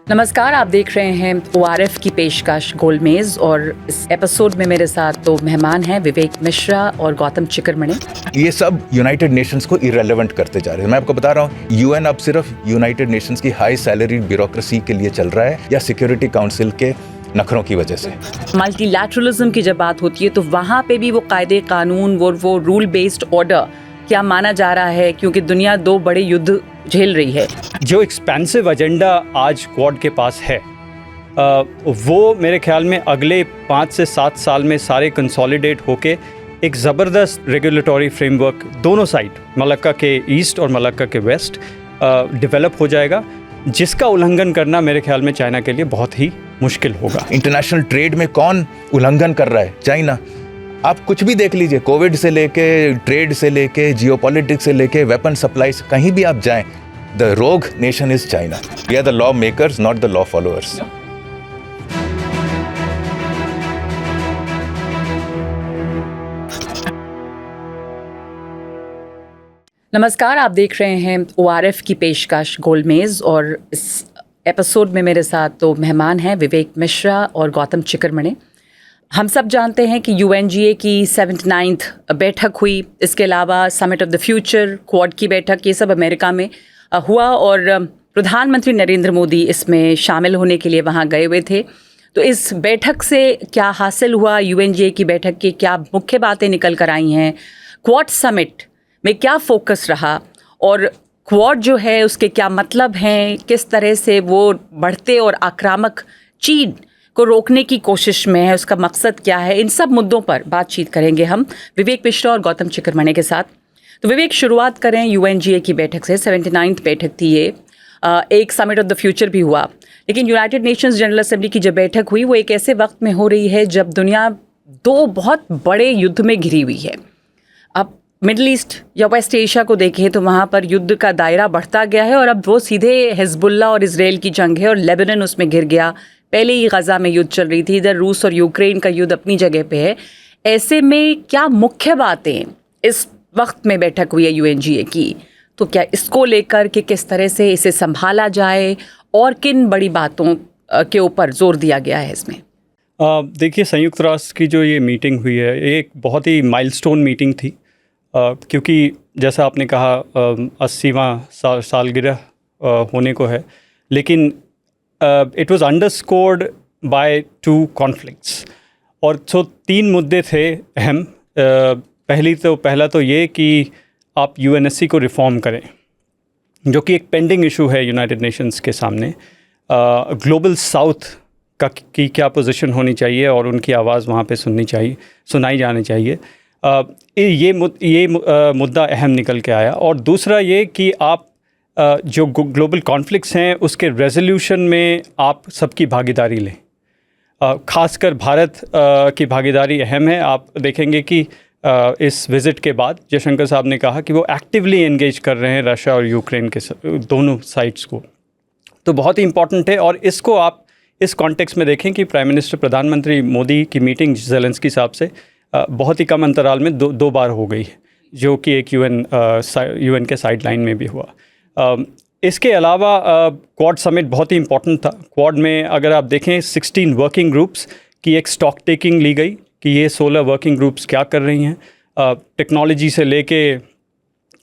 नमस्कार, आप देख रहे हैं ORF की पेशकश गोलमेज और इस एपिसोड में मेरे साथ दो मेहमान हैं, विवेक मिश्रा और गौतम चिकरमणि। ये सब यूनाइटेड नेशंस को इरेलेवेंट करते जा रहे हैं। मैं आपको बता रहा हूँ, यूएन अब सिर्फ यूनाइटेड नेशंस की हाई सैलरीड ब्यूरोक्रेसी के लिए चल रहा है या सिक्योरिटी काउंसिल के नखरों की वजह से। मल्टीलैटरलिज्म की जब बात होती है तो वहाँ पे भी वो कायदे कानून वो रूल बेस्ड ऑर्डर क्या माना जा रहा है, क्योंकि दुनिया दो बड़े युद्ध झेल रही है। जो एक्सपेंसिव एजेंडा आज क्वाड के पास है वो मेरे ख्याल में अगले 5 से 7 साल में सारे कंसोलिडेट होके एक ज़बरदस्त रेगुलेटरी फ्रेमवर्क दोनों साइड, मलक्का के ईस्ट और मलक्का के वेस्ट, डेवलप हो जाएगा, जिसका उल्लंघन करना मेरे ख्याल में चाइना के लिए बहुत ही मुश्किल होगा। इंटरनेशनल ट्रेड में कौन उल्लंघन कर रहा है? चाइना। आप कुछ भी देख लीजिए, कोविड से लेके ट्रेड से लेके जियोपॉलिटिक्स से लेके वेपन सप्लाईज, कहीं भी आप जाएं, the rogue nation is China. We are the law makers, not the law followers. नमस्कार, आप देख रहे हैं ORF की पेशकश गोलमेज और इस एपिसोड में मेरे साथ दो मेहमान हैं, विवेक मिश्रा और गौतम चिकरमणि। हम सब जानते हैं कि UNGA की 79th बैठक हुई, इसके अलावा summit of the future, quad की बैठक, ये सब अमेरिका में हुआ और प्रधानमंत्री नरेंद्र मोदी इसमें शामिल होने के लिए वहाँ गए हुए थे। तो इस बैठक से क्या हासिल हुआ, UNGA की बैठक की क्या मुख्य बातें निकल कर आई हैं, क्वाड समिट में क्या फोकस रहा और क्वाड जो है उसके क्या मतलब हैं, किस तरह से वो बढ़ते और आक्रामक चीन को रोकने की कोशिश में है, उसका मकसद क्या है, इन सब मुद्दों पर बातचीत करेंगे हम विवेक मिश्रा और गौतम चिकरमणि के साथ। तो विवेक, शुरुआत करें UNGA की बैठक से। 79th बैठक थी ये, एक समिट ऑफ द फ्यूचर भी हुआ, लेकिन यूनाइटेड नेशंस जनरल असेंबली की जब बैठक हुई वो एक ऐसे वक्त में हो रही है जब दुनिया दो बहुत बड़े युद्ध में घिरी हुई है। अब मिडल ईस्ट या वेस्ट एशिया को देखें तो वहाँ पर युद्ध का दायरा बढ़ता गया है और अब वो सीधे हिजबुल्ला और इसराइल की जंग है और लेबनान उसमें घिर गया। पहले ही गज़ा में युद्ध चल रही थी, इधर रूस और यूक्रेन का युद्ध अपनी जगह पे है। ऐसे में क्या मुख्य बातें इस वक्त में बैठक हुई है UNGA की, तो क्या इसको लेकर कि किस तरह से इसे संभाला जाए और किन बड़ी बातों के ऊपर जोर दिया गया है इसमें? देखिए, संयुक्त राष्ट्र की जो ये मीटिंग हुई है, ये एक बहुत ही माइलस्टोन मीटिंग थी, क्योंकि जैसा आपने कहा 80वां सालगिरह होने को है, लेकिन इट वाज अंडरस्कोर्ड बाय 2 कॉन्फ्लिक्ट्स और तो 3 मुद्दे थे अहम। पहला तो ये कि आप UNSC को रिफॉर्म करें, जो कि एक पेंडिंग इशू है यूनाइटेड नेशंस के सामने। ग्लोबल साउथ की क्या पोजीशन होनी चाहिए और उनकी आवाज़ वहाँ पे सुनाई जानी चाहिए। ये मुद्दा अहम निकल के आया। और दूसरा ये कि आप जो ग्लोबल कॉन्फ्लिक्ट्स हैं उसके रेजोल्यूशन में आप सबकी भागीदारी लें, खासकर भारत की भागीदारी अहम है। आप देखेंगे कि इस विज़िट के बाद जयशंकर साहब ने कहा कि वो एक्टिवली एंगेज कर रहे हैं रशिया और यूक्रेन के दोनों साइड्स को, तो बहुत ही इम्पॉर्टेंट है। और इसको आप इस कॉन्टेक्स्ट में देखें कि प्राइम मिनिस्टर प्रधानमंत्री मोदी की मीटिंग ज़ेलेंस्की साहब से बहुत ही कम अंतराल में दो बार हो गई है, जो कि एक UN के साइड लाइन में भी हुआ। इसके अलावा क्वाड समिट बहुत ही इम्पॉर्टेंट था। क्वाड में अगर आप देखें 16 वर्किंग ग्रुप्स की एक स्टॉक टेकिंग ली गई कि ये 16 वर्किंग ग्रुप्स क्या कर रही हैं। टेक्नोलॉजी से लेके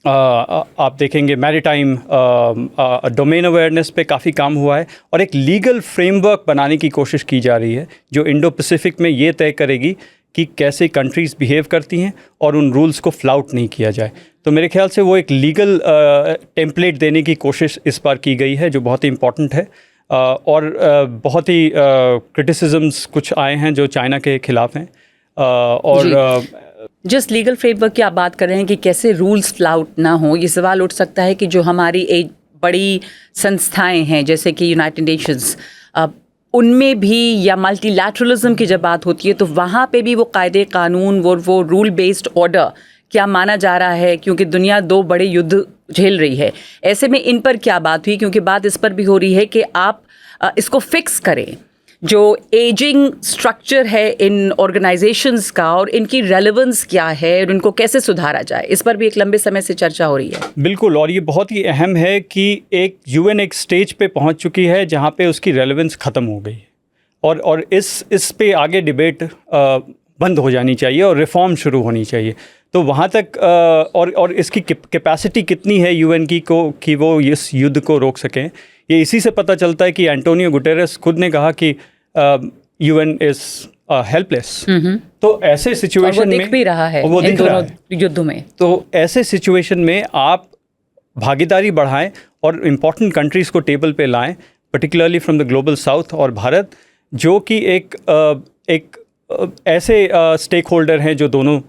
आप देखेंगे मैरीटाइम डोमेन अवेयरनेस पे काफ़ी काम हुआ है और एक लीगल फ्रेमवर्क बनाने की कोशिश की जा रही है जो इंडो पैसिफिक में ये तय करेगी कि कैसे कंट्रीज़ बिहेव करती हैं और उन रूल्स को फ्लाउट नहीं किया जाए। तो मेरे ख्याल से वो एक लीगल टेम्पलेट देने की कोशिश इस बार की गई है, जो बहुत ही इम्पॉर्टेंट है। और बहुत ही क्रिटिसिजम्स कुछ आए हैं जो चाइना के ख़िलाफ़ हैं। और जिस लीगल फ्रेमवर्क की आप बात कर रहे हैं कि कैसे रूल्स फ्लाउट ना हो, ये सवाल उठ सकता है कि जो हमारी एक बड़ी संस्थाएं हैं जैसे कि यूनाइटेड नेशंस, उनमें भी या मल्टीलैटरलिज्म की जब बात होती है तो वहाँ पे भी वो कायदे कानून वो रूल बेस्ड ऑर्डर क्या माना जा रहा है, क्योंकि दुनिया दो बड़े युद्ध झेल रही है। ऐसे में इन पर क्या बात हुई, क्योंकि बात इस पर भी हो रही है कि आप इसको फिक्स करें जो एजिंग स्ट्रक्चर है इन ऑर्गेनाइजेशंस का और इनकी रेलेवेंस क्या है और इनको कैसे सुधारा जाए, इस पर भी एक लंबे समय से चर्चा हो रही है। बिल्कुल, और ये बहुत ही अहम है कि एक यूएन एक स्टेज पे पहुंच चुकी है जहां पे उसकी रेलेवेंस ख़त्म हो गई है और इस पे आगे डिबेट बंद हो जानी चाहिए और रिफॉर्म शुरू होनी चाहिए। तो वहाँ तक और इसकी कैपेसिटी कितनी है यूएन की कि वो इस युद्ध को रोक सकें, ये इसी से पता चलता है कि एंटोनियो गुटेरेस खुद ने कहा कि यूएन इज़ हेल्पलेस। तो ऐसे सिचुएशन में दिख भी रहा है इन दोनों युद्धों में। तो ऐसे सिचुएशन में आप भागीदारी बढ़ाएं और इम्पॉर्टेंट कंट्रीज़ को टेबल पे लाएं, particularly from the global south और भारत, जो कि एक ऐसे स्टेक होल्डर हैं जो दोनों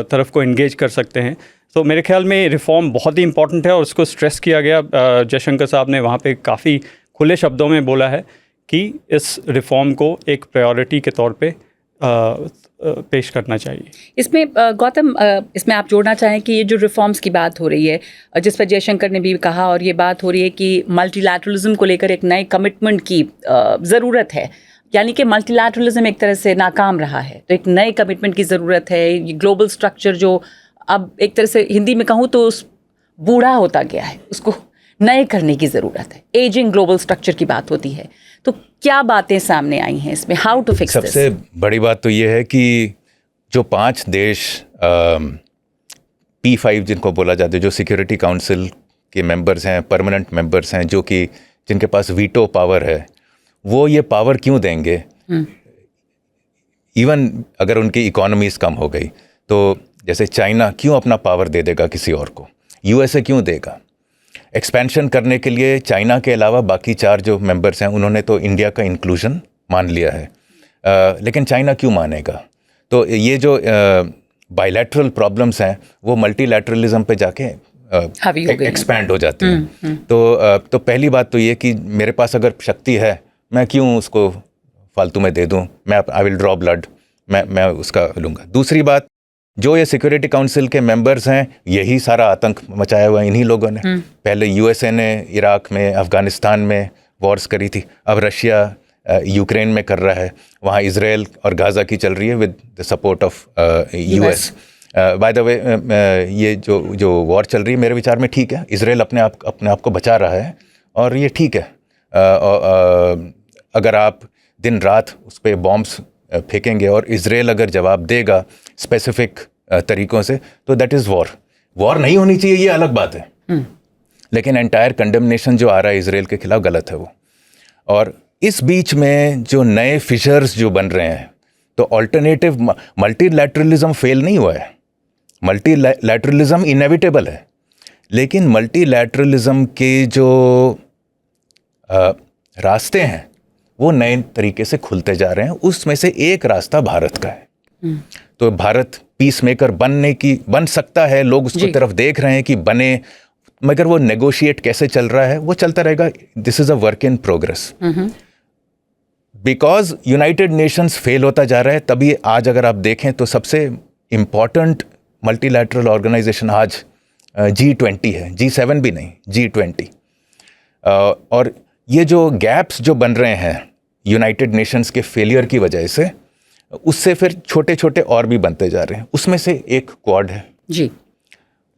तरफ को एंगेज कर सकते हैं। तो मेरे ख्याल में रिफ़ॉर्म बहुत ही इंपॉर्टेंट है और उसको स्ट्रेस किया गया। जयशंकर साहब ने वहाँ पे काफ़ी खुले शब्दों में बोला है कि इस रिफ़ॉर्म को एक प्रायोरिटी के तौर पे पेश करना चाहिए। इसमें गौतम, इसमें आप जोड़ना चाहें कि ये जो रिफॉर्म्स की बात हो रही है, जिस पर जयशंकर ने भी कहा, और ये बात हो रही है कि मल्टीलैटरलिज्म को लेकर एक नए कमिटमेंट की ज़रूरत है, यानी कि मल्टीलैटरलिज्म एक तरह से नाकाम रहा है, तो एक नए कमिटमेंट की ज़रूरत है। ये ग्लोबल स्ट्रक्चर जो अब एक तरह से हिंदी में कहूँ तो बूढ़ा होता गया है, उसको नए करने की ज़रूरत है। एजिंग ग्लोबल स्ट्रक्चर की बात होती है, तो क्या बातें सामने आई हैं इसमें, हाउ टू फिक्स दिस? सबसे बड़ी बात तो ये है कि जो 5 देश P5 जिनको बोला जाता है, जो सिक्योरिटी काउंसिल के मेंबर्स हैं, परमानेंट मेंबर्स हैं, जो कि जिनके पास वीटो पावर है, वो ये पावर क्यों देंगे? इवन अगर उनकी इकोनॉमीज कम हो गई तो जैसे चाइना क्यों अपना पावर दे देगा किसी और को? USA क्यों देगा? एक्सपेंशन करने के लिए चाइना के अलावा बाकी 4 जो मेंबर्स हैं उन्होंने तो इंडिया का इंक्लूजन मान लिया है, लेकिन चाइना क्यों मानेगा? तो ये जो बायलैटरल प्रॉब्लम्स हैं वो मल्टीलैटरलिज्म पे जाके एक्सपैंड हो जाती हैं। तो पहली बात तो ये कि मेरे पास अगर शक्ति है, मैं क्यों उसको फालतू में दे दूं? आई विल ड्रॉ ब्लड, मैं उसका लूँगा। दूसरी बात, जो ये सिक्योरिटी काउंसिल के मेंबर्स हैं, यही सारा आतंक मचाया हुआ इन्हीं लोगों ने। पहले USA ने इराक में, अफ़गानिस्तान में वॉर्स करी थी, अब रशिया यूक्रेन में कर रहा है, वहाँ इजराइल और गाज़ा की चल रही है with the support of US। Bye the way, ये जो वॉर चल रही है मेरे विचार में ठीक है, इजराइल अपने आप को बचा रहा है और ये ठीक है। अगर आप दिन रात उस पर बॉम्ब्स फेंकेंगे और इजराइल अगर जवाब देगा स्पेसिफिक तरीक़ों से, तो दैट इज़ वॉर नहीं होनी चाहिए, ये अलग बात है। लेकिन एंटायर कंडेमनेशन जो आ रहा है इजराइल के खिलाफ गलत है वो। और इस बीच में जो नए फिशर्स जो बन रहे हैं, तो ऑल्टरनेटिव मल्टीलैटरलिज्म फेल नहीं हुआ है, मल्टीलैटरलिज्म इनएविटेबल है, लेकिन मल्टीलैटरलिज्म के जो रास्ते हैं वो नए तरीके से खुलते जा रहे हैं। उसमें से एक रास्ता भारत का है। तो भारत पीस मेकर बन सकता है, लोग उसकी तरफ देख रहे हैं कि बने, मगर वो नेगोशिएट कैसे चल रहा है वो चलता रहेगा। This is a work in progress. Because United Nations fail होता जा रहा है, तभी आज अगर आप देखें तो सबसे इम्पॉर्टेंट मल्टीलैटरल ऑर्गेनाइजेशन आज G20 है, G7 भी नहीं, G20। और ये जो गैप्स जो बन रहे हैं यूनाइटेड नेशंस के फेलियर की वजह से, उससे फिर छोटे छोटे और भी बनते जा रहे हैं। उसमें से एक क्वाड है जी,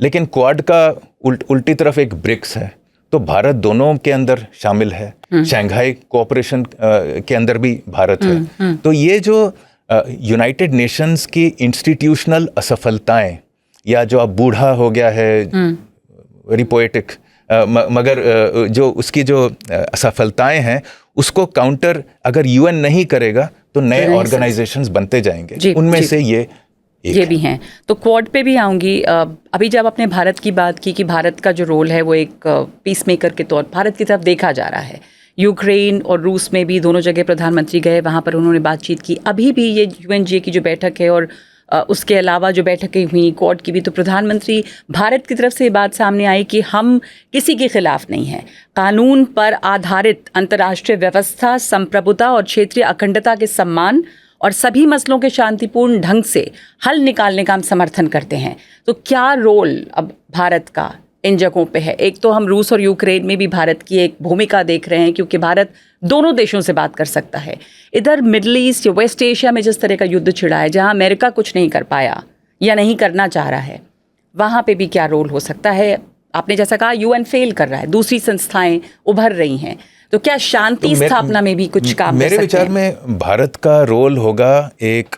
लेकिन क्वाड का उल्टी तरफ एक ब्रिक्स है, तो भारत दोनों के अंदर शामिल है। शंघाई कोऑपरेशन के अंदर भी भारत है। तो ये जो यूनाइटेड नेशंस की इंस्टीट्यूशनल असफलताएं, या जो अब बूढ़ा हो गया है, वेरी पोएटिक, मगर जो उसकी जो असफलताएं हैं उसको काउंटर अगर UN नहीं करेगा तो नए ऑर्गेनाइजेशंस बनते जाएंगे। उनमें से ये भी हैं। तो क्वाड पे भी आऊँगी। अभी जब आपने भारत की बात की कि भारत का जो रोल है वो एक पीस मेकर के तौर भारत की तरफ देखा जा रहा है। यूक्रेन और रूस में भी दोनों जगह प्रधानमंत्री गए, वहाँ पर उन्होंने बातचीत की। अभी भी ये UNGA की जो बैठक है और उसके अलावा जो बैठकें हुई क्वाड की भी, तो प्रधानमंत्री भारत की तरफ से ये बात सामने आई कि हम किसी के खिलाफ नहीं हैं, कानून पर आधारित अंतर्राष्ट्रीय व्यवस्था, संप्रभुता और क्षेत्रीय अखंडता के सम्मान और सभी मसलों के शांतिपूर्ण ढंग से हल निकालने का हम समर्थन करते हैं। तो क्या रोल अब भारत का इन जगहों पे है? एक तो हम रूस और यूक्रेन में भी भारत की एक भूमिका देख रहे हैं, क्योंकि भारत दोनों देशों से बात कर सकता है। इधर मिडल ईस्ट या वेस्ट एशिया में जिस तरह का युद्ध छिड़ा है, जहां अमेरिका कुछ नहीं कर पाया या नहीं करना चाह रहा है, वहाँ पे भी क्या रोल हो सकता है? आपने जैसा कहा यूएन फेल कर रहा है, दूसरी संस्थाएं उभर रही हैं, तो क्या शांति स्थापना में भी कुछ काम मेरे विचार में भारत का रोल होगा एक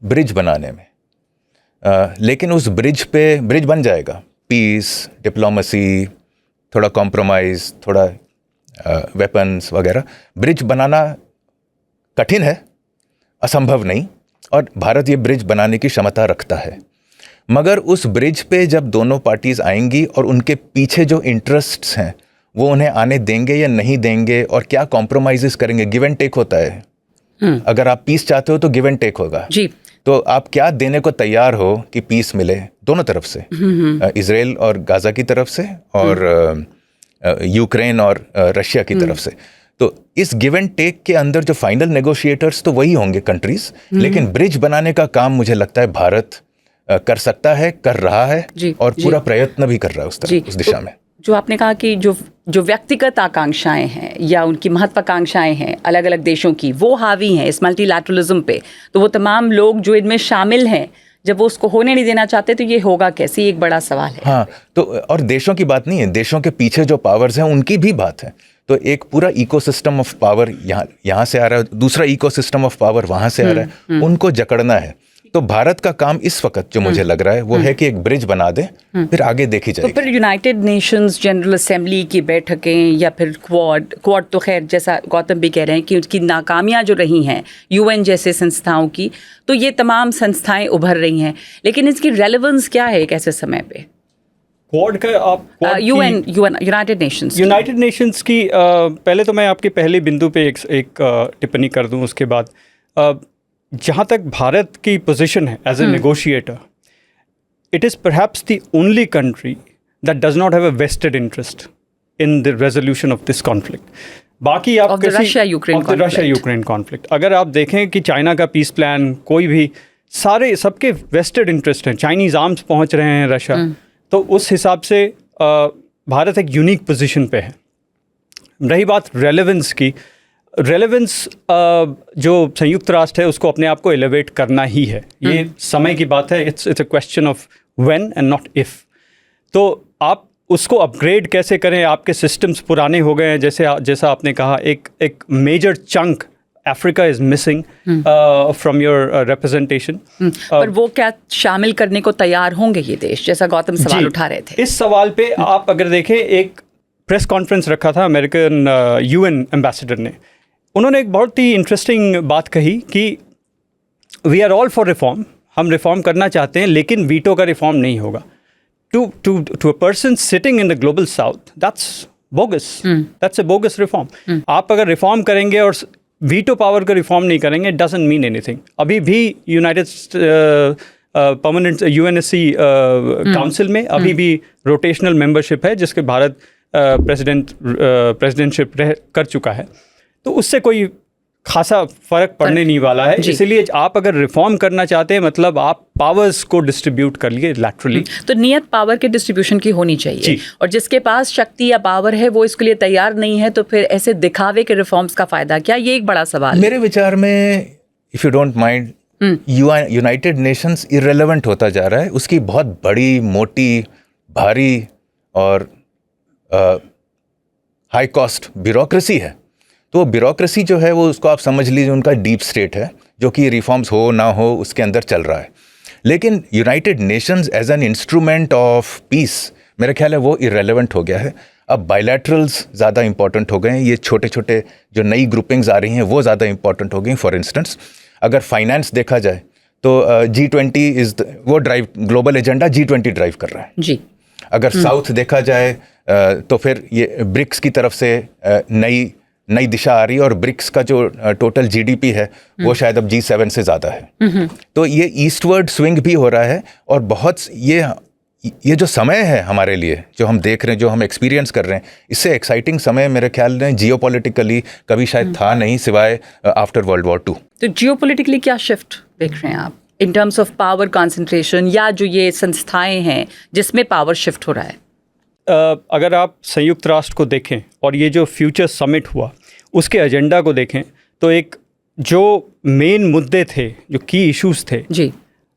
ब्रिज बनाने में, लेकिन उस ब्रिज बन जाएगा, पीस, डिप्लोमेसी, थोड़ा कॉम्प्रोमाइज़, थोड़ा वेपन्स वगैरह। ब्रिज बनाना कठिन है, असंभव नहीं, और भारत ये ब्रिज बनाने की क्षमता रखता है। मगर उस ब्रिज पे जब दोनों पार्टीज आएंगी और उनके पीछे जो इंटरेस्ट्स हैं वो उन्हें आने देंगे या नहीं देंगे, और क्या कॉम्प्रोमाइज़ेस करेंगे। गिव एंड टेक होता है। अगर आप पीस चाहते हो तो गिव एंड टेक होगा जी। तो आप क्या देने को तैयार हो कि पीस मिले दोनों तरफ से, इजराइल और गाज़ा की तरफ से, और यूक्रेन और रशिया की तरफ से। तो इस गिव एंड टेक के अंदर जो फाइनल नेगोशिएटर्स तो वही होंगे कंट्रीज, लेकिन ब्रिज बनाने का काम मुझे लगता है भारत कर सकता है, कर रहा है, और पूरा प्रयत्न भी कर रहा है उस दिशा में। जो आपने कहा कि जो व्यक्तिगत आकांक्षाएं हैं या उनकी महत्वाकांक्षाएं हैं अलग अलग देशों की, वो हावी हैं इस मल्टीलैटरलिज्म पे, तो वो तमाम लोग जो इनमें शामिल हैं, जब वो उसको होने नहीं देना चाहते तो ये होगा कैसे, एक बड़ा सवाल है। हाँ, तो और देशों की बात नहीं है, देशों के पीछे जो पावर्स हैं उनकी भी बात है। तो एक पूरा इकोसिस्टम ऑफ पावर यहाँ से आ रहा है, दूसरा इकोसिस्टम ऑफ पावर वहाँ से आ रहा है, उनको जकड़ना है। तो भारत का काम इस वक्त जो मुझे लग रहा है वो है कि एक ब्रिज बना दे, फिर आगे देखी जाएगी। तो फिर यूनाइटेड नेशंस जनरल असेंबली की बैठकें या फिर क्वाड तो खैर जैसा गौतम भी कह रहे हैं कि उसकी नाकामियां जो रही हैं यूएन जैसे संस्थाओं की, तो ये तमाम संस्थाएं उभर रही हैं, लेकिन इसकी रेलेवेंस क्या है एक ऐसे समय पे? क्वाड का आप यूनाइटेड नेशंस की पहले तो मैं आपके पहले बिंदु पे एक टिप्पणी कर दूं, उसके बाद जहाँ तक भारत की पोजीशन है as a negotiator, it is perhaps the only country that does not have a vested interest in the resolution of this conflict. बाकी आप रशिया यूक्रेन कॉन्फ्लिक्ट अगर आप देखें कि चाइना का पीस प्लान, कोई भी, सारे सबके वेस्टेड इंटरेस्ट हैं, चाइनीज़ आर्म्स पहुँच रहे हैं रशिया, तो उस हिसाब से भारत एक यूनिक पोजीशन पे है। रही बात रेलेवेंस की, रेलेवेंस जो संयुक्त राष्ट्र है उसको अपने आप को एलिवेट करना ही है, ये समय की बात है। It's a question of when and not if. तो आप उसको अपग्रेड कैसे करें, आपके सिस्टम्स पुराने हो गए हैं, जैसा आपने कहा, एक major chunk Africa is missing from your representation. पर वो क्या शामिल करने को तैयार होंगे ये देश, जैसा गौतम सवाल उठा रहे थे? इस सवाल पे आप अगर देखें, एक प्रेस कॉन्फ्रेंस रखा था अमेरिकन यूएन एम्बेसडर ने, उन्होंने एक बहुत ही इंटरेस्टिंग बात कही कि we are all for reform, हम रिफॉर्म करना चाहते हैं, लेकिन वीटो का रिफॉर्म नहीं होगा। To a person sitting in the global south, that's a bogus reform. आप अगर रिफॉर्म करेंगे और वीटो पावर का रिफॉर्म नहीं करेंगे, इट डजंट मीन एनीथिंग। अभी भी यूनाइटेड परमानेंट यूएनएससी काउंसिल में अभी भी रोटेशनल मेंबरशिप है, जिसके भारत प्रेसिडेंटशिप कर चुका है, तो उससे कोई खासा फर्क पड़ने नहीं वाला है। इसलिए आप अगर रिफॉर्म करना चाहते हैं, मतलब आप पावर्स को डिस्ट्रीब्यूट कर लिए लैटरली, तो नियत पावर के डिस्ट्रीब्यूशन की होनी चाहिए, और जिसके पास शक्ति या पावर है वो इसके लिए तैयार नहीं है, तो फिर ऐसे दिखावे के रिफॉर्म्स का फायदा क्या? ये एक बड़ा सवाल है मेरे विचार में। If you don't mind, United Nations irrelevant होता जा रहा है। उसकी बहुत बड़ी, मोटी, भारी और हाई कॉस्ट ब्यूरोक्रेसी है। तो वो ब्यूरोक्रेसी जो है वो, उसको आप समझ लीजिए उनका डीप स्टेट है, जो कि रिफॉर्म्स हो ना हो उसके अंदर चल रहा है। लेकिन United Nations as an instrument of peace, मेरा ख्याल है वो इररिलेवेंट हो गया है। अब बायलैटरल्स ज़्यादा इंपॉर्टेंट हो गए हैं, ये छोटे छोटे जो नई ग्रुपिंग्स आ रही हैं वो ज़्यादा इंपॉर्टेंट हो गई। फॉर इंस्टेंस अगर फाइनेंस देखा जाए तो G20 वो drive, global agenda G20 drive कर रहा है जी। अगर साउथ देखा जाए तो फिर ये ब्रिक्स की तरफ से नई दिशा आ रही है, और ब्रिक्स का जो टोटल जीडीपी है वो शायद अब G7 से ज़्यादा है। तो ये ईस्टवर्ड स्विंग भी हो रहा है, और बहुत ये जो समय है हमारे लिए, जो हम देख रहे हैं, जो हम एक्सपीरियंस कर रहे हैं, इससे एक्साइटिंग समय मेरे ख्याल में जियोपॉलिटिकली कभी शायद था नहीं, सिवाय आफ्टर वर्ल्ड वॉर 2। तो जियोपॉलिटिकली क्या शिफ्ट देख रहे हैं आप in terms of power concentration, या जो ये संस्थाएं हैं जिसमें पावर शिफ्ट हो रहा है? अगर आप संयुक्त राष्ट्र को देखें और ये जो फ्यूचर समिट हुआ उसके एजेंडा को देखें तो एक जो मेन मुद्दे थे, जो की इश्यूज थे जी,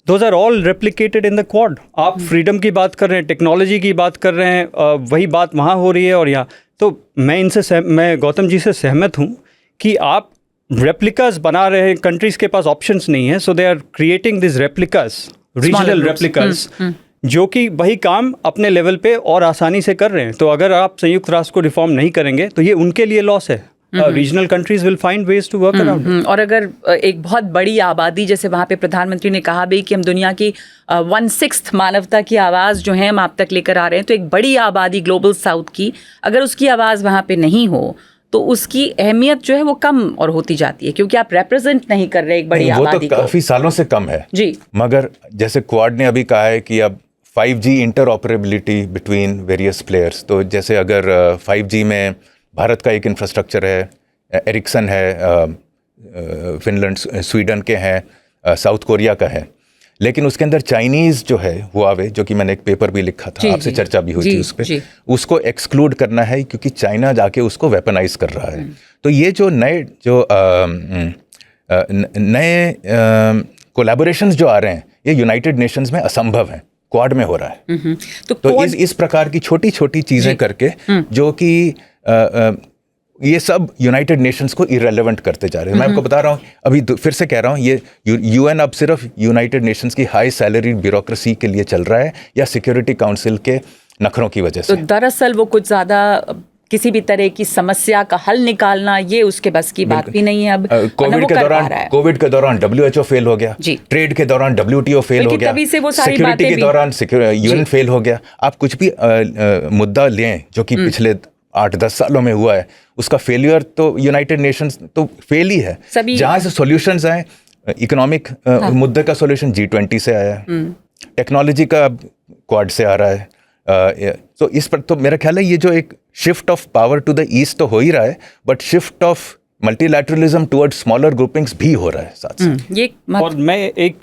those are all replicated in the Quad. आप फ्रीडम की बात कर रहे हैं, टेक्नोलॉजी की बात कर रहे हैं, वही बात वहाँ हो रही है और यहाँ। तो मैं गौतम जी से सहमत हूँ कि आप रेप्लिकास बना रहे हैं, कंट्रीज़ के पास ऑप्शंस नहीं है, so they are creating this replicas, regional replicas, जो कि वही काम अपने लेवल पे और आसानी से कर रहे हैं। तो अगर आप संयुक्त राष्ट्र को रिफॉर्म नहीं करेंगे तो ये उनके लिए लॉस है। Regional countries will find ways to work around. और अगर एक बहुत बड़ी आबादी, जैसे वहाँ पे प्रधानमंत्री ने कहा भी कि हम दुनिया की 1/6 मानवता की आवाज़ जो है हम आप तक लेकर आ रहे हैं, तो एक बड़ी आबादी ग्लोबल साउथ की अगर उसकी आवाज़ वहाँ पे नहीं हो तो उसकी अहमियत जो है वो कम और होती जाती है, क्योंकि आप रिप्रेजेंट नहीं कर रहे एक बड़ी आबादी को। काफ़ी सालों से कम है जी, मगर जैसे क्वाड ने अभी कहा है कि अब 5G interoperability between various players, तो जैसे अगर 5G में भारत का एक इंफ्रास्ट्रक्चर है, एरिक्सन है, फिनलैंड स्वीडन के हैं, साउथ कोरिया का है, लेकिन उसके अंदर चाइनीज़ जो है हुआवे, जो कि मैंने एक पेपर भी लिखा था, आपसे चर्चा भी हुई थी उस पर, उसको एक्सक्लूड करना है क्योंकि चाइना जाके उसको वेपनाइज कर रहा है। तो ये जो नए कोलैबोरेशंस जो आ रहे हैं ये यूनाइटेड नेशंस में असंभव है, क्वाड में हो रहा है। तो इस प्रकार की छोटी छोटी चीज़ें करके जो कि ये सब यूनाइटेड नेशंस को इरेलेवेंट करते जा रहे हैं। मैं आपको बता रहा हूँ, अभी फिर से कह रहा हूँ, ये यूएन अब सिर्फ यूनाइटेड नेशंस की हाई सैलरी ब्यूरोक्रेसी के लिए चल रहा है या सिक्योरिटी काउंसिल के नखरों की वजह से। तो दरअसल वो कुछ ज़्यादा किसी भी तरह की समस्या का हल निकालना ये उसके बस की बात भी नहीं है। अब कोविड के दौरान WHO फेल हो गया, ट्रेड के दौरान WTO फेल हो गया, सिक्योरिटी के दौरान यूएन फेल हो गया। आप कुछ भी मुद्दा लें जो कि पिछले 8-10 सालों में हुआ है, उसका फेलियर तो यूनाइटेड नेशंस तो फेल ही है। जहाँ से सॉल्यूशंस आए, इकोनॉमिक मुद्दे का सॉल्यूशन G20 से आया है, टेक्नोलॉजी का क्वाड से आ रहा है। तो इस पर तो मेरा ख्याल है ये जो एक shift of power to the east तो हो ही रहा है, but shift of multilateralism towards smaller groupings भी हो रहा है साथ। और मैं एक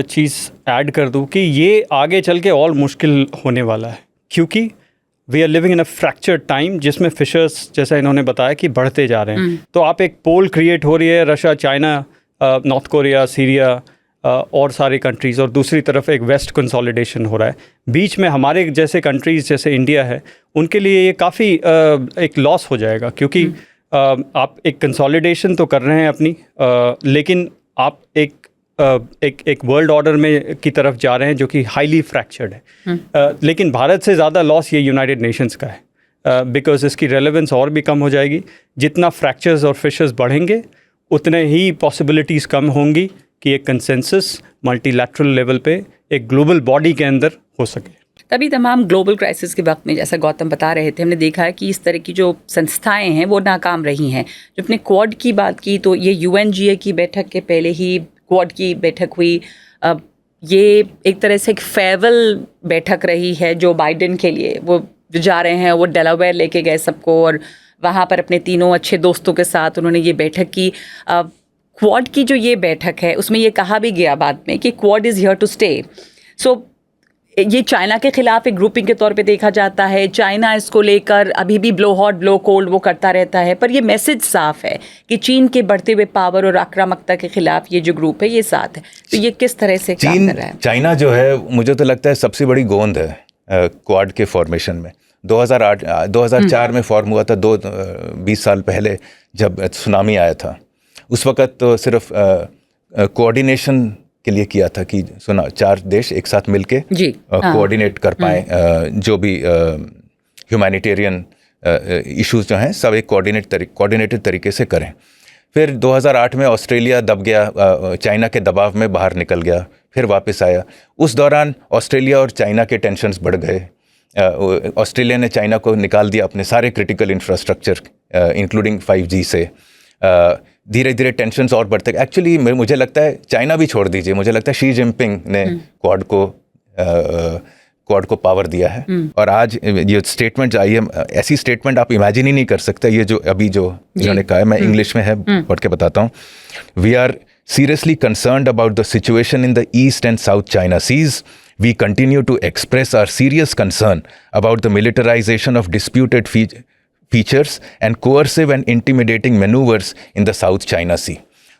चीज़ ऐड कर दूं कि ये आगे चल के और मुश्किल होने वाला है, क्योंकि we are living in a fractured time जिसमें फिशर्स, जैसा इन्होंने बताया, कि बढ़ते जा रहे हैं। तो आप एक पोल क्रिएट हो रही है, Russia, China, north Korea, Syria और सारे कंट्रीज़, और दूसरी तरफ एक वेस्ट कंसोलिडेशन हो रहा है। बीच में हमारे जैसे कंट्रीज़ जैसे इंडिया है, उनके लिए ये काफ़ी एक लॉस हो जाएगा, क्योंकि आप एक कंसोलिडेशन तो कर रहे हैं अपनी, लेकिन आप एक वर्ल्ड ऑर्डर में की तरफ जा रहे हैं जो कि हाईली फ्रैक्चर्ड है। लेकिन भारत से ज़्यादा लॉस ये यूनाइटेड नेशंस का है, बिकॉज इसकी रेलेवेंस और भी कम हो जाएगी। जितना फ्रैक्चर्स और फिशर्स बढ़ेंगे उतने ही पॉसिबिलिटीज़ कम होंगी कि एक कंसेंसस मल्टीलैटरल लेवल पे एक ग्लोबल बॉडी के अंदर हो सके। तभी तमाम ग्लोबल क्राइसिस के वक्त में, जैसा गौतम बता रहे थे, हमने देखा है कि इस तरह की जो संस्थाएं हैं वो नाकाम रही हैं। जो अपने क्वाड की बात की, तो ये UNGA की बैठक के पहले ही क्वाड की बैठक हुई। ये एक तरह से एक फेयरवेल बैठक रही है जो बाइडेन के लिए, वो जो जा रहे हैं वो डेलावेयर लेके गए सबको, और वहाँ पर अपने तीनों अच्छे दोस्तों के साथ उन्होंने ये बैठक की। क्वाड की जो ये बैठक है उसमें ये कहा भी गया बाद में कि Quad is here to stay. So ये चाइना के खिलाफ एक ग्रुपिंग के तौर पे देखा जाता है। चाइना इसको लेकर अभी भी ब्लो हॉट ब्लो कोल्ड वो करता रहता है, पर ये मैसेज साफ है कि चीन के बढ़ते हुए पावर और आक्रामकता के खिलाफ ये जो ग्रुप है ये साथ है। तो ये किस तरह से काम कर रहा है? चाइना जो है, मुझे तो लगता है सबसे बड़ी गोंद है क्वाड के फॉर्मेशन में। 2004 में फॉर्म हुआ था, 20 साल पहले जब सुनामी आया था। उस वक़्त तो सिर्फ कोऑर्डिनेशन के लिए किया था कि 4 देश एक साथ मिलके कोऑर्डिनेट कर पाए, जो भी ह्यूमैनिटेरियन इश्यूज जो हैं सब एक कोऑर्डिनेटेड तरीके से करें। फिर 2008 में ऑस्ट्रेलिया दब गया, चाइना के दबाव में बाहर निकल गया, फिर वापस आया। उस दौरान ऑस्ट्रेलिया और चाइना के टेंशन्स बढ़ गए। ऑस्ट्रेलिया ने चाइना को निकाल दिया अपने सारे क्रिटिकल इंफ्रास्ट्रक्चर इंक्लूडिंग 5G से। धीरे धीरे टेंशन्स और बढ़ते। एक्चुअली मुझे लगता है चाइना भी छोड़ दीजिए, मुझे लगता है शी जिनपिंग ने क्वाड को पावर दिया है। और आज ये स्टेटमेंट आई है, ऐसी स्टेटमेंट आप इमेजिन ही नहीं कर सकते। ये जो अभी जो इन्होंने कहा है, मैं इंग्लिश में है पढ़ के बताता हूँ। We are seriously concerned about the situation in the East and South China Seas. we continue to express our serious concern about the militarization of disputed features and coercive and intimidating maneuvers in the South China Sea.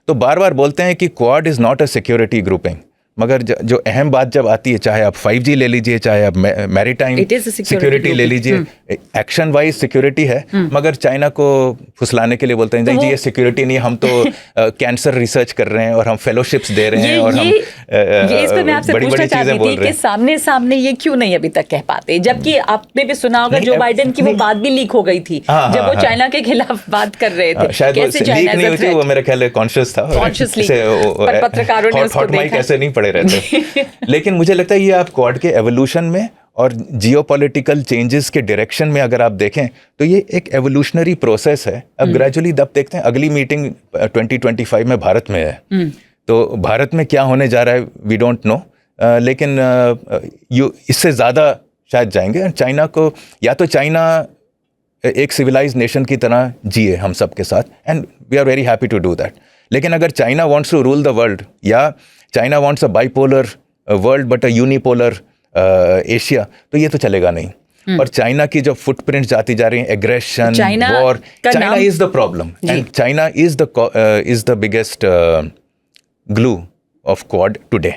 तो बार बार बोलते हैं कि Quad is not a security grouping, मगर जो अहम बात जब आती है, चाहे आप 5G ले लीजिए, चाहे आप मैरीटाइम सिक्योरिटी ले लीजिए, एक्शन वाइज सिक्योरिटी है, मगर चाइना को फुसलाने के लिए बोलते हैं जी ये सिक्योरिटी नहीं, हम तो कैंसर रिसर्च कर रहे हैं और हम फेलोशिप्स दे रहे हैं और हम बड़ी बड़ी चीजें बोल रहे हैं। सामने सामने ये क्यों नहीं अभी तक कह पाते, जबकि आपने भी सुना होगा जो बाइडेन की वो बात भी लीक हो गई थी जब वो चाइना के खिलाफ बात कर रहे थे। शायद लीक नहीं हुई थी, वो मेरे ख्याल कॉन्शियस था, पत्रकारों ने उसको देखा, ऐसे नहीं पड़े रहते। लेकिन मुझे लगता है ये आप क्वाड के एवोल्यूशन में और जियोपॉलिटिकल चेंजेस के डायरेक्शन में अगर आप देखें तो ये एक एवोल्यूशनरी प्रोसेस है। अब ग्रेजुअली अब देखते हैं, अगली मीटिंग 2025 में भारत में है, तो भारत में क्या होने जा रहा है वी डोंट नो, लेकिन इससे ज़्यादा शायद जाएंगे। चाइना को, या तो चाइना एक सिविलाइज्ड नेशन की तरह जिए हम सब के साथ, and we are very happy to do that. लेकिन अगर China wants to rule the world, या China wants a bipolar world but a unipolar Asia, तो ये तो चलेगा नहीं। और चाइना की जो फुटप्रिंट जाती जा रही है, aggression, war, China is the problem and China is the biggest glue of Quad today.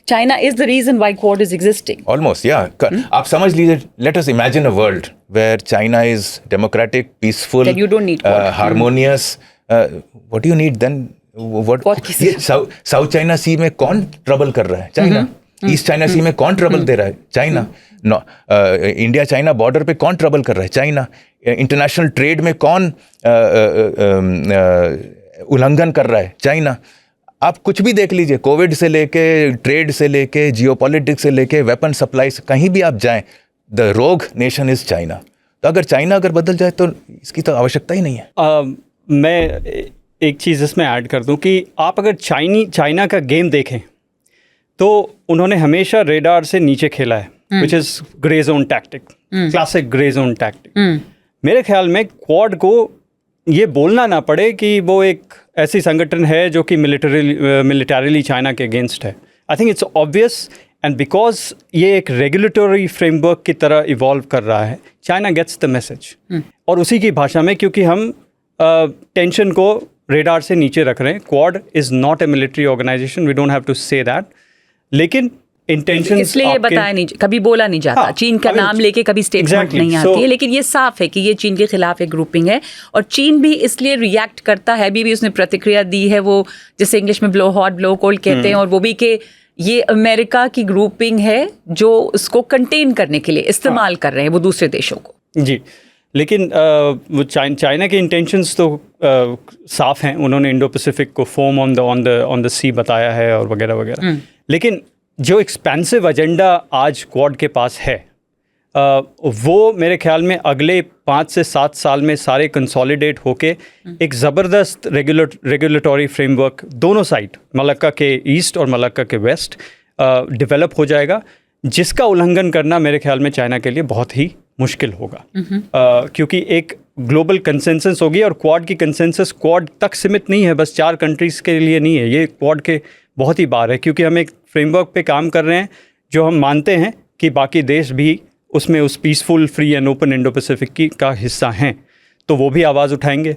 China is the reason why Quad is existing. Almost, yeah. आप समझ लीजिए, let us imagine a world where China is democratic, peaceful, then you don't need Quad. Harmonious. What do you need then? ये South China Sea में कौन trouble कर रहा है? China. East China सी में कौन ट्रबल दे रहा है? चाइना। इंडिया चाइना बॉर्डर पे कौन ट्रबल कर रहा है? चाइना। इंटरनेशनल ट्रेड में कौन उल्लंघन कर रहा है? चाइना। आप कुछ भी देख लीजिए, कोविड से लेके, ट्रेड से लेके, जियोपॉलिटिक्स से लेके, वेपन सप्लाई से, कहीं भी आप जाएं, the rogue nation is China. तो अगर चाइना अगर बदल जाए तो इसकी तो आवश्यकता ही नहीं है। मैं एक चीज़ इसमें ऐड कर दूं कि आप अगर चाइना का गेम देखें तो उन्होंने हमेशा रेडार से नीचे खेला है, which is grey zone tactic, classic grey zone tactic. मेरे ख्याल में क्वाड को ये बोलना ना पड़े कि वो एक ऐसी संगठन है जो कि मिलिटरीली चाइना के अगेंस्ट है। I think it's obvious, and because ये एक रेगुलेटरी फ्रेमवर्क की तरह इवॉल्व कर रहा है, चाइना गेट्स द मैसेज, और उसी की भाषा में, क्योंकि हम टेंशन को रेडार से नीचे रख रहे हैं। Quad is not a military organisation, we don't have to say that, लेकिन इंटेंशन इसलिए ये बताया नहीं, कभी बोला नहीं जाता। हाँ, चीन का नाम लेके कभी स्टेटमेंट नहीं आती है, लेकिन ये साफ है कि ये चीन के खिलाफ एक ग्रुपिंग है, और चीन भी इसलिए रिएक्ट करता है। अभी भी उसने प्रतिक्रिया दी है, वो जिसे इंग्लिश में ब्लो हॉट ब्लो कोल्ड कहते हैं, और वो भी कि ये अमेरिका की ग्रुपिंग है जो उसको कंटेन करने के लिए इस्तेमाल कर रहे हैं वो दूसरे देशों को। जी, लेकिन वो चाइना के इंटेंशंस तो साफ हैं। उन्होंने इंडो पैसिफिक को फोम ऑन द सी बताया है और वगैरह वगैरह, लेकिन जो एक्सपेंसिव एजेंडा आज क्वाड के पास है वो मेरे ख्याल में अगले 5 से 7 साल में सारे कंसोलिडेट होके एक ज़बरदस्त रेगुलेटरी फ्रेमवर्क दोनों साइड, मलक्का के ईस्ट और मलक्का के वेस्ट, डेवलप हो जाएगा, जिसका उल्लंघन करना मेरे ख्याल में चाइना के लिए बहुत ही मुश्किल होगा। क्योंकि एक ग्लोबल कंसेंसस होगी, और क्वाड की कंसेंसस क्वाड तक सीमित नहीं है, बस 4 कंट्रीज़ के लिए नहीं है, ये क्वाड के बहुत ही बाहर है, क्योंकि हम एक फ्रेमवर्क पे काम कर रहे हैं जो हम मानते हैं कि बाकी देश भी उसमें उस peaceful, free and open Indo Pacific की का हिस्सा हैं, तो वो भी आवाज़ उठाएंगे।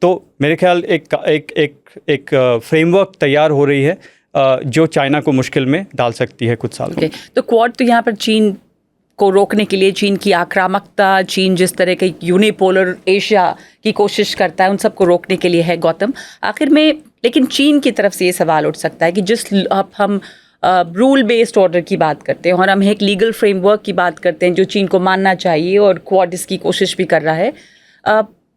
तो मेरे ख्याल एक फ्रेमवर्क तैयार हो रही है जो चाइना को मुश्किल में डाल सकती है कुछ साल में। तो क्वाड तो यहाँ पर चीन को रोकने के लिए, चीन की आक्रामकता, चीन जिस तरह के यूनिपोलर एशिया की कोशिश करता है, उन सबको रोकने के लिए है। गौतम, आखिर में लेकिन चीन की तरफ से ये सवाल उठ सकता है कि जिस अब हम रूल बेस्ड ऑर्डर की बात करते हैं और हम एक लीगल फ्रेमवर्क की बात करते हैं जो चीन को मानना चाहिए, और क्वाड इसकी कोशिश भी कर रहा है,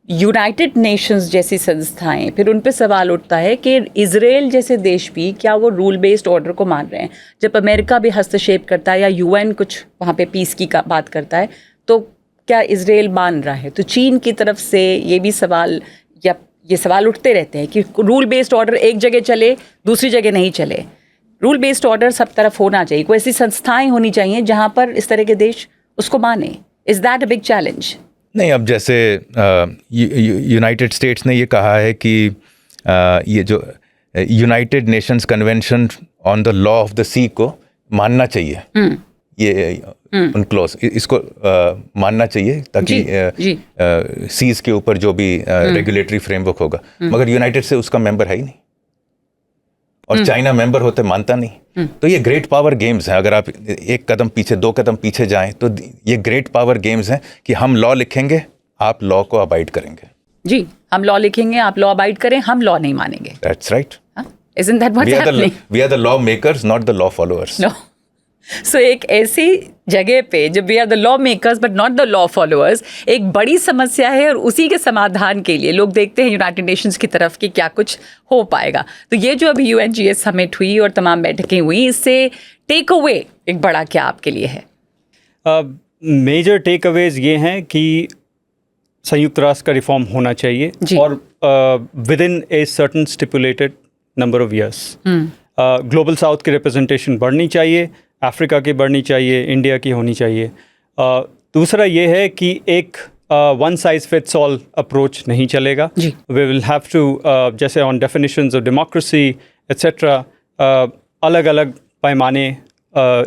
यूनाइटेड नेशंस जैसी संस्थाएं, फिर उन पे सवाल उठता है कि इजराइल जैसे देश भी क्या वो रूल बेस्ड ऑर्डर को मान रहे हैं? जब अमेरिका भी हस्तक्षेप करता है या यूएन कुछ वहाँ पे पीस की बात करता है, तो क्या इजराइल मान रहा है? तो चीन की तरफ से ये भी सवाल, या ये सवाल उठते रहते हैं कि रूल बेस्ड ऑर्डर एक जगह चले, दूसरी जगह नहीं चले। रूल बेस्ड ऑर्डर सब तरफ होना चाहिए, कोई ऐसी संस्थाएं होनी चाहिए जहाँ पर इस तरह के देश उसको माने। Is that a big challenge? नहीं, अब जैसे यूनाइटेड स्टेट्स ने ये कहा है कि ये जो United Nations Convention on the Law of the Sea को मानना चाहिए, ये उनक्लोज इसको मानना चाहिए ताकि सीज के ऊपर जो भी रेगुलेटरी फ्रेमवर्क होगा, मगर यूनाइटेड से उसका मेंबर है ही नहीं, और चाइना मेंबर होते मानता नहीं। तो ये ग्रेट पावर गेम्स हैं। अगर आप एक कदम पीछे, दो कदम पीछे जाएं तो ये ग्रेट पावर गेम्स हैं कि हम लॉ लिखेंगे, आप लॉ को अबाइड करेंगे। जी, हम लॉ लिखेंगे, आप लॉ अबाइड करें, हम लॉ नहीं मानेंगे। That's right. Isn't that what's happening? We are the law makers, not the law followers. No. So एक ऐसी जगह पे जब we are the law makers but not the law followers, एक बड़ी समस्या है, और उसी के समाधान के लिए लोग देखते हैं यूनाइटेड नेशंस की तरफ कि क्या कुछ हो पाएगा। तो ये जो अभी UNGA समिट हुई और तमाम बैठकें हुई, इससे टेक अवे एक बड़ा क्या आपके लिए है? मेजर टेक अवेज ये हैं कि संयुक्त राष्ट्र का रिफॉर्म होना चाहिए, और with in a certain stipulated number of years. Global south की रिप्रेजेंटेशन बढ़नी चाहिए, अफ्रीका की बढ़नी चाहिए, इंडिया की होनी चाहिए। दूसरा ये है कि एक one size fits all approach नहीं चलेगा। वी विल हैव टू, जैसे on definitions of democracy etcetera, अलग अलग पैमाने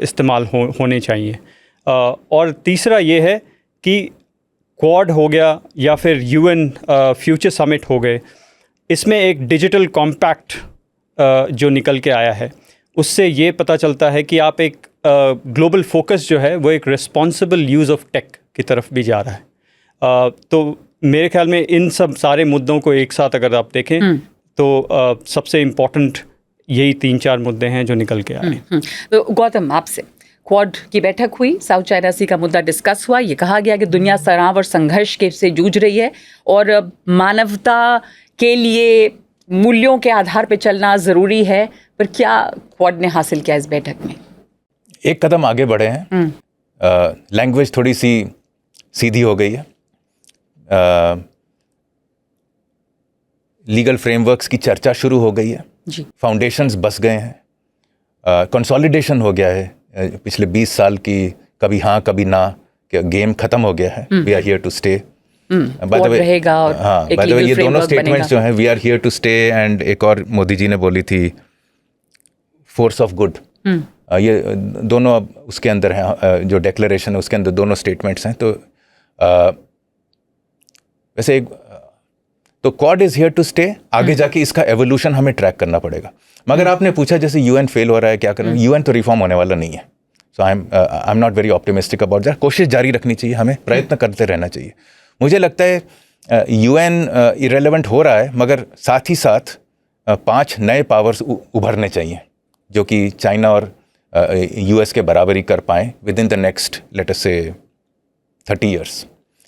इस्तेमाल होने चाहिए। और तीसरा ये है कि क्वाड हो गया या फिर UN फ्यूचर समिट हो गए, इसमें एक डिजिटल कॉम्पैक्ट जो निकल के आया है, उससे ये पता चलता है कि आप एक ग्लोबल फोकस जो है वो एक रिस्पॉन्सिबल यूज़ ऑफ टेक की तरफ भी जा रहा है। तो मेरे ख्याल में इन सब सारे मुद्दों को एक साथ अगर आप देखें तो सबसे इम्पोर्टेंट यही 3-4 मुद्दे हैं जो निकल के आए। तो गौतम, आपसे क्वाड की बैठक हुई, साउथ चाइना सी का मुद्दा डिस्कस हुआ, ये कहा गया कि दुनिया तनाव और संघर्ष के से जूझ रही है और मानवता के लिए मूल्यों के आधार पर चलना ज़रूरी है, पर क्या क्वाड ने हासिल किया इस बैठक में? एक कदम आगे बढ़े हैं, लैंग्वेज थोड़ी सी सीधी हो गई है, लीगल फ्रेमवर्क्स की चर्चा शुरू हो गई है, फाउंडेशंस बस गए हैं, कंसोलिडेशन हो गया है। पिछले 20 साल की कभी हाँ कभी ना के गेम खत्म हो गया है। We are here to stay. By the way, हाँ, बाय द वे ये दोनों स्टेटमेंट्स जो हैं, we are here to stay and एक और मोदी जी ने बोली थी फोर्स ऑफ गुड, ये दोनों अब उसके अंदर हैं, जो डिक्लेरेशन है उसके अंदर दोनों स्टेटमेंट्स हैं। तो वैसे एक तो Quad is here to stay, आगे जाके इसका एवोल्यूशन हमें ट्रैक करना पड़ेगा। मगर आपने पूछा जैसे UN फेल हो रहा है, क्या करें? UN तो रिफॉर्म होने वाला नहीं है, so I am not very optimistic about that. कोशिश जारी रखनी चाहिए, हमें प्रयत्न करते रहना चाहिए। मुझे लगता है UN इरेलेवेंट हो रहा है, मगर साथ ही साथ 5 नए पावर्स उभरने चाहिए जो कि चाइना और US के बराबरी कर पाएँ with in the next let us से 30 ईयर्स।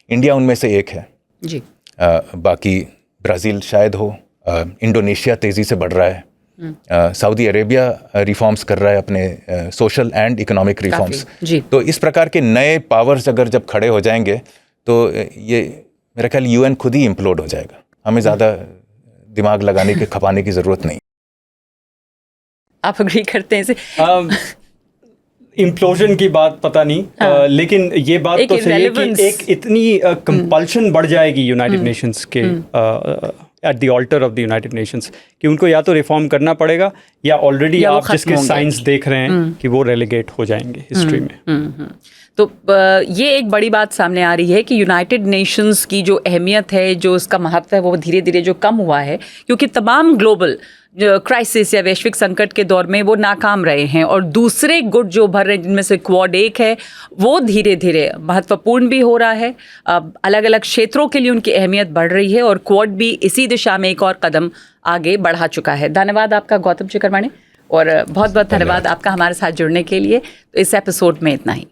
इंडिया उनमें से एक है जी। बाकी ब्राज़ील शायद हो, इंडोनेशिया तेज़ी से बढ़ रहा है, सऊदी अरेबिया रिफॉर्म्स कर रहा है अपने सोशल एंड इकोनॉमिक रिफॉर्म्स। तो इस प्रकार के नए पावर्स अगर जब खड़े हो जाएंगे तो ये मेरा ख्याल UN खुद ही इम्प्लोड हो जाएगा। हमें ज़्यादा दिमाग लगाने के खपाने की ज़रूरत नहीं। आप अग्री करते हैं इसे? इम्प्लोजन की बात पता नहीं, लेकिन ये बात तो सही है कि एक इतनी कंपल्शन बढ़ जाएगी यूनाइटेड नेशंस के at the alter of the United Nations कि उनको या तो रिफॉर्म करना पड़ेगा या ऑलरेडी आप जिसके साइंस देख रहे हैं कि वो रेलीगेट हो जाएंगे हिस्ट्री में। तो ये एक बड़ी बात सामने आ रही है कि यूनाइटेड नेशंस की जो अहमियत है, जो उसका महत्व है, वो धीरे धीरे जो कम हुआ है, क्योंकि तमाम ग्लोबल क्राइसिस या वैश्विक संकट के दौर में वो नाकाम रहे हैं, और दूसरे गुट जो उभर रहे हैं जिनमें से क्वाड एक है, वो धीरे धीरे महत्वपूर्ण भी हो रहा है। अलग अलग क्षेत्रों के लिए उनकी अहमियत बढ़ रही है, और क्वाड भी इसी दिशा में एक और कदम आगे बढ़ा चुका है। धन्यवाद आपका गौतम चिकरमणि, और बहुत बहुत धन्यवाद आपका हमारे साथ जुड़ने के लिए। तो इस एपिसोड में इतना ही।